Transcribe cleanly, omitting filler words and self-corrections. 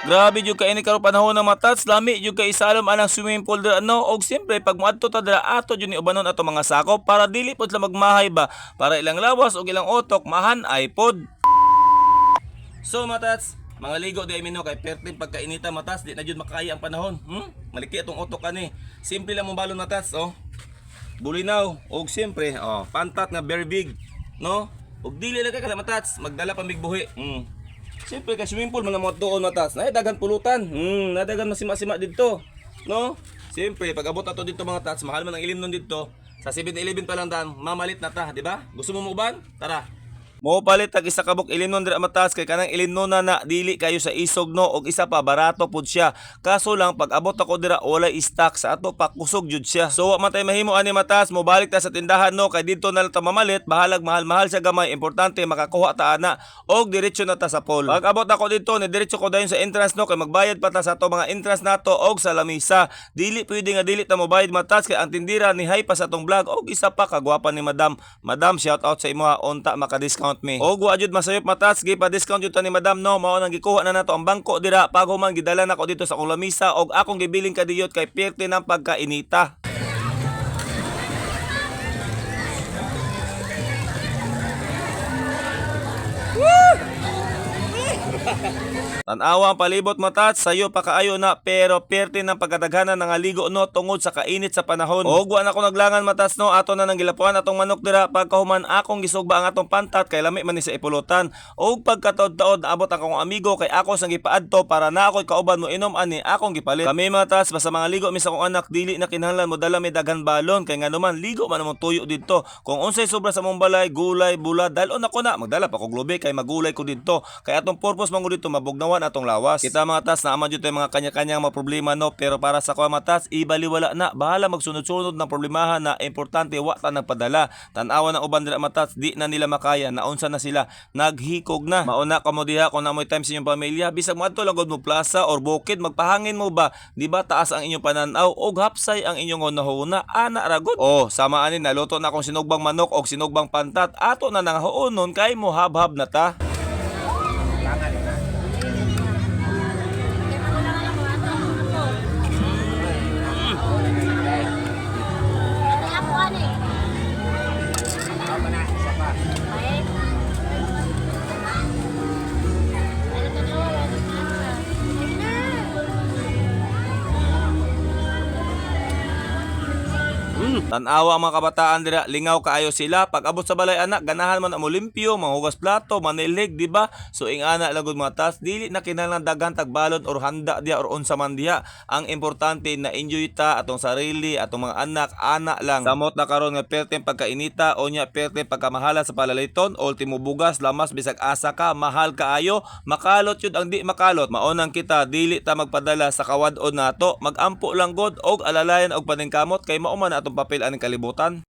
Grabe jud ka ini karon panahon ng matats, lami jud kay isalom anang swimming pool dira no, og siyempre pag moadto ta dira ato jud ni ubanon ato mga sakop para dili pod sila magmahay ba, para ilang lawas og ilang otok mahan ay pod. So matats, mga ligo di ay mino kay perting pagkainita matas, di na jud makaya ang panahon. Maliki atong utok ani. Simple lang mo balon matas, oh. Bulinaw og siyempre, oh, pantat nga very big, no? Og dili lang ka kala matats, magdala pa mig buhi. Siyempre kay swimming pool man ang mga tuon matas. Nay dagan pulutan. Nadagan masima-sima dito, no? Siyempre pag abot ato dito mga tats, mahal man ang ilim nun dito. Sa 7-Eleven pa lang dan, mamalit na ta, di ba? Gusto mo uban? Tara. Mo palit tag isa kabuk ilinon dira matas kay kanang ilinon na dili kayo sa isog no og isa pa barato pud siya. Kaso lang pag abot ako dira wala stock sa ato pa kusog jud siya. So wa man tay mahimo ani matas mo balik ta sa tindahan no kay dito na lang ta mamalit bahalag mahal-mahal siya gamay importante makakuha ta ana og diretso na ta sa pool. Pag abot ako dito ni diretso ko dayon sa entrance no kay magbayad pa ta sa ato mga entrance nato og sa lamisa. Dili pwede nga dili ta mobayad matas kay ang tindira ni hay pa sa atong vlog og isa pa kagwapa ni madam. Madam shout out sa imo unta maka-discount me. Og wa jud masayop matas gi pa discount jud ta ni madam no mao nang gikuha na nato ang bangko dira pag human gidala nako dito sa akong lamisa og akong gibiling kadiyot kay perte ng pagkainita. Tanawa ang palibot matat, sayo pa kaayo na pero perte ng pagkadaghanan ng aligo no tungod sa kainit sa panahon. Og wa na ko naglangan matas no ato na nang gilapuan atong manok dira pagkahuman akong gisugba ang atong pantat kay lami man ni sa ipulutan. Og pagkataod-taod abot akong amigo kay ako sang gipaadto para na ako'y kauban mo inom ani akong gipalit. Kami matas basta mga ligo mi sa akong anak dili na kinahanglan mo dala mi daghan balon kay nganuman ligo man mo tuyo didto. Kung unsay sobra sa mong balay, gulay, bulad, dalon ako na magdala pa ko globe kay magulay ko didto. Kay atong purpose man dito mabugnawan atong lawas. Kita mga tas na man jud mga kanya-kanyang mga problema no pero para sa ko matas ibaliwala na bahala magsunod-sunod ng problemahan na importante wa ta nagpadala. Tan-awa ng uban dira matas di na nila makaya naunsa na sila naghikog na. Mauna ka mo diha kung namoy time sa inyong pamilya bisag mo adto lang gud mo plaza or bukid magpahangin mo ba di ba taas ang inyong pananaw og hapsay ang inyong hunahuna ana ragot. Oh sama ani naluto na akong sinugbang manok og sinugbang pantat ato na nang huonon kay mo habhab na ta. Tanawa ang mga kabataan dira, lingaw kaayo sila. Pag abot sa balay anak, ganahan man ang olimpyo, manghugas plato, manilig, di ba? So ing ana lagod mga tas, dili na kinahanglan daghan tagbalon or handa dia or unsa man diha. Ang importante na enjoy ta atong sarili, atong mga anak, ana lang. Samot na karon nga perteng pagkainita o nya perteng pagkamahala sa palalayton, ultimo bugas, lamas bisag asa ka, mahal kaayo, makalot yun ang di makalot. Maunang kita dili ta magpadala sa kawad-on nato, magampo lang god og alalayan og paningkamot kay mao man atong papel aning kalibutan.